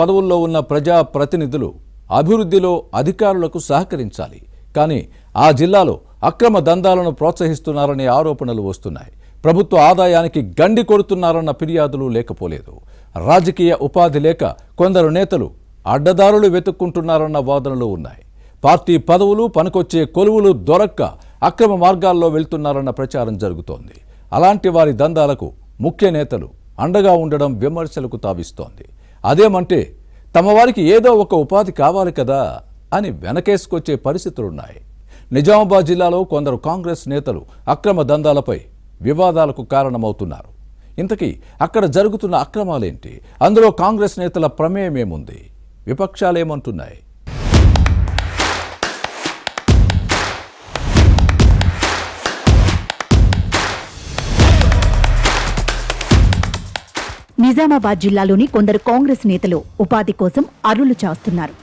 పదవుల్లో ఉన్న ప్రజా ప్రతినిధులు అభివృద్ధిలో అధికారులకు సహకరించాలి. కానీ ఆ జిల్లాలో అక్రమ దందాలను ప్రోత్సహిస్తున్నారనే ఆరోపణలు వస్తున్నాయి. ప్రభుత్వ ఆదాయానికి గండి కొడుతున్నారన్న ఫిర్యాదులు లేకపోలేదు. రాజకీయ ఉపాధి లేక కొందరు నేతలు అడ్డదారులు వెతుక్కుంటున్నారన్న వాదనలు ఉన్నాయి. పార్టీ పదవులు పనికొచ్చే కొలువులు దొరక్క అక్రమ మార్గాల్లో వెళ్తున్నారన్న ప్రచారం జరుగుతోంది. అలాంటి వారి దందాలకు ముఖ్య నేతలు అండగా ఉండడం విమర్శలకు తావిస్తోంది. అదేమంటే తమ వారికి ఏదో ఒక ఉపాధి కావాలి కదా అని వెనకేసుకొచ్చే పరిస్థితులున్నాయి. నిజామాబాద్ జిల్లాలో కొందరు కాంగ్రెస్ నేతలు అక్రమ దందాలపై వివాదాలకు కారణమవుతున్నారు. ఇంతకీ అక్కడ జరుగుతున్న అక్రమాలేంటి? అందులో కాంగ్రెస్ నేతల ప్రమేయమేముంది? విపక్షాలేమంటున్నాయి? నిజామాబాద్ జిల్లాలోని కొందరు కాంగ్రెస్ నేతలు ఉపాధి కోసం అరులు చాస్తున్నారు.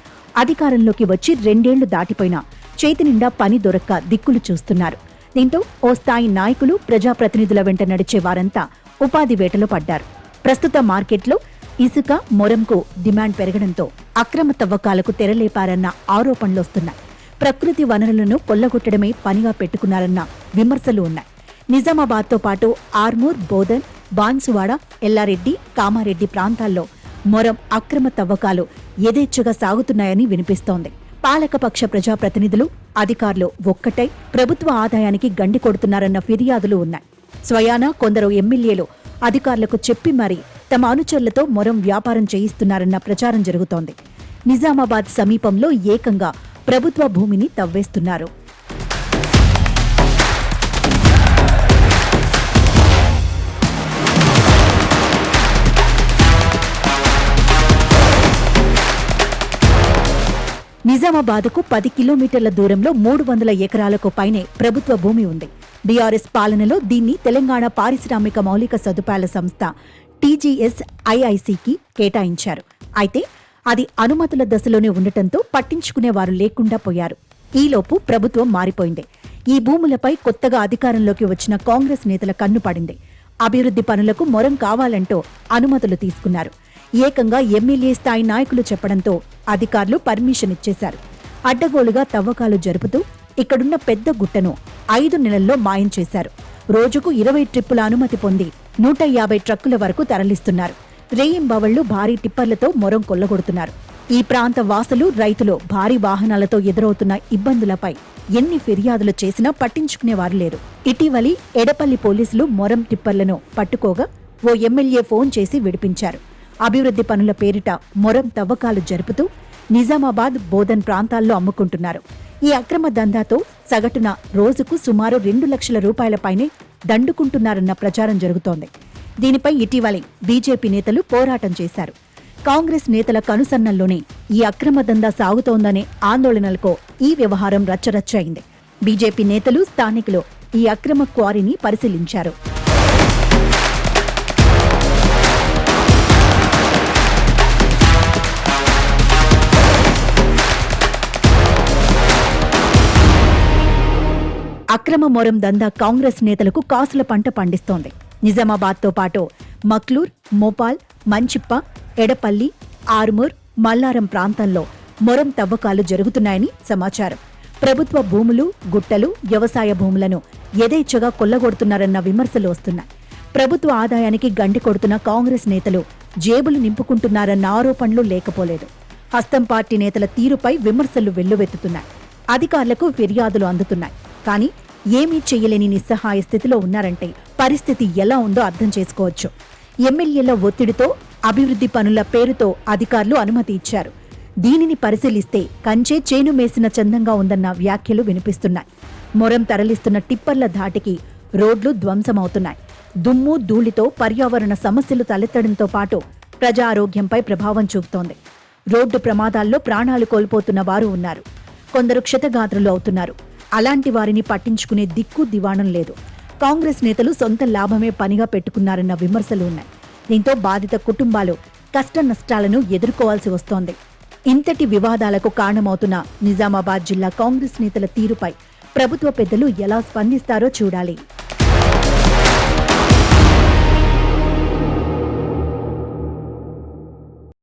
అధికారంలోకి వచ్చి 2 ఏళ్లు దాటిపోయినా చేతి నిండా పని దొరక్క దిక్కులు చూస్తున్నారు. దీంతో ఓ స్థాయి నాయకులు, ప్రజాప్రతినిధుల వెంట నడిచే వారంతా ఉపాధి వేటలో పడ్డారు. ప్రస్తుత మార్కెట్లో ఇసుక, మొరంకు డిమాండ్ పెరగడంతో అక్రమ తవ్వకాలకు తెరలేపారన్న ఆరోపణలొస్తున్నాయి. ప్రకృతి వనరులను కొల్లగొట్టడమే పనిగా పెట్టుకున్నారన్న విమర్శలు ఉన్నాయి. నిజామాబాద్తో పాటు ఆర్మూర్, బోధన్, బాన్సువాడ, ఎల్లారెడ్డి, కామారెడ్డి ప్రాంతాల్లో మొరం అక్రమ తవ్వకాలు యథేచ్ఛగా సాగుతున్నాయని వినిపిస్తోంది. పాలకపక్ష ప్రజాప్రతినిధులు, అధికారులు ఒక్కటై ప్రభుత్వ ఆదాయానికి గండి కొడుతున్నారన్న ఫిర్యాదులు ఉన్నాయి. స్వయానా కొందరు ఎమ్మెల్యేలు అధికారులకు చెప్పి మరీ తమ అనుచరులతో మొరం వ్యాపారం చేయిస్తున్నారన్న ప్రచారం జరుగుతోంది. నిజామాబాద్ సమీపంలో ఏకంగా ప్రభుత్వ భూమిని తవ్వేస్తున్నారు. నిజామాబాద్కు 10 కిలోమీటర్ల దూరంలో 300 ఎకరాలకు పైనే ప్రభుత్వ భూమి ఉంది. బీఆర్ఎస్ పాలనలో దీన్ని తెలంగాణ పారిశ్రామిక మౌలిక సదుపాయాల సంస్థ TGS-IICకి కేటాయించారు. అయితే అది అనుమతుల దశలోనే ఉండటంతో పట్టించుకునేవారు లేకుండా పోయారు. ఈలోపు ప్రభుత్వం మారిపోయింది. ఈ భూములపై కొత్తగా అధికారంలోకి వచ్చిన కాంగ్రెస్ నేతల కన్ను పడింది. అభివృద్ధి పనులకు మొరం కావాలంటూ అనుమతులు తీసుకున్నారు. ఏకంగా ఎమ్మెల్యే స్థాయి నాయకులు చెప్పడంతో అధికారులు పర్మిషన్ ఇచ్చేశారు. అడ్డగోలుగా తవ్వకాలు జరుపుతూ ఇక్కడున్న పెద్ద గుట్టను 5 నెలల్లో మాయం చేశారు. రోజుకు 20 ట్రిప్పుల అనుమతి పొంది 150 ట్రక్కుల వరకు తరలిస్తున్నారు. రేయింబవళ్లు భారీ టిప్పర్లతో మొరం కొల్లగొడుతున్నారు. ఈ ప్రాంత వాసులు, రైతులు భారీ వాహనాలతో ఎదురవుతున్న ఇబ్బందులపై ఎన్ని ఫిర్యాదులు చేసినా పట్టించుకునేవారు లేరు. ఇటీవలి ఎడపల్లి పోలీసులు మొరం టిప్పర్లను పట్టుకోగా ఓ ఎమ్మెల్యే ఫోన్ చేసి విడిపించారు. అభివృద్ధి పనుల పేరిట మొరం తవ్వకాలు జరుపుతూ నిజామాబాద్, బోధన్ ప్రాంతాల్లో అమ్ముకుంటున్నారు. ఈ అక్రమ దందాతో సగటున రోజుకు సుమారు 2 లక్షల రూపాయలపైనే దండుకుంటున్నారన్న ప్రచారం జరుగుతోంది. దీనిపై ఇటీవలే బీజేపీ నేతలు పోరాటం చేశారు. కాంగ్రెస్ నేతల కనుసన్నల్లోనే ఈ అక్రమ దందా సాగుతోందనే ఆందోళనలతో ఈ వ్యవహారం రచ్చరచ్చ అయింది. బీజేపీ నేతలు, స్థానికులు ఈ అక్రమ క్వారీని పరిశీలించారు. అక్రమ మొరం దందా కాంగ్రెస్ నేతలకు కాసుల పంట పండిస్తోంది. నిజామాబాద్తో పాటు మక్లూర్, మోపాల్, మంచిప్ప, ఎడపల్లి, ఆర్మూర్, మల్లారం ప్రాంతంలో మొరం తవ్వకాలు జరుగుతున్నాయని సమాచారం. ప్రభుత్వ భూములు, గుట్టలు, వ్యవసాయ భూములను యథేచ్ఛగా కొల్లగొడుతున్నారన్న విమర్శలు వస్తున్నాయి. ప్రభుత్వ ఆదాయానికి గండి కొడుతున్న కాంగ్రెస్ నేతలు జేబులు నింపుకుంటున్నారన్న ఆరోపణలు లేకపోలేదు. హస్తం పార్టీ నేతల తీరుపై విమర్శలు వెల్లువెత్తుతున్నాయి. అధికారులకు ఫిర్యాదులు అందుతున్నాయి. కానీ ఏమీ చెయ్యలేని నిస్సహాయ స్థితిలో ఉన్నారంటే పరిస్థితి ఎలా ఉందో అర్థం చేసుకోవచ్చు. ఎమ్మెల్యేల ఒత్తిడితో అభివృద్ధి పనుల పేరుతో అధికారులు అనుమతి ఇచ్చారు. దీనిని పరిశీలిస్తే కంచే చేను మేసిన చందంగా ఉందన్న వ్యాఖ్యలు వినిపిస్తున్నాయి. మొరం తరలిస్తున్న టిప్పర్ల ధాటికి రోడ్లు ధ్వంసమవుతున్నాయి. దుమ్ము, ధూళితో పర్యావరణ సమస్యలు తలెత్తడంతో పాటు ప్రజా ఆరోగ్యంపై ప్రభావం చూపుతోంది. రోడ్డు ప్రమాదాల్లో ప్రాణాలు కోల్పోతున్న వారు ఉన్నారు. కొందరు క్షతగాత్రులు అవుతున్నారు. అలాంటి వారిని పట్టించుకునే దిక్కు దివాణం లేదు. కాంగ్రెస్ నేతలు సొంత లాభమే పనిగా పెట్టుకున్నారన్న విమర్శలు ఉన్నాయి. దీంతో బాధిత కుటుంబాలు కష్ట నష్టాలను ఎదుర్కోవాల్సి వస్తోంది. ఇంతటి వివాదాలకు కారణమవుతున్న నిజామాబాద్ జిల్లా కాంగ్రెస్ నేతల తీరుపై ప్రభుత్వ పెద్దలు ఎలా స్పందిస్తారో చూడాలి.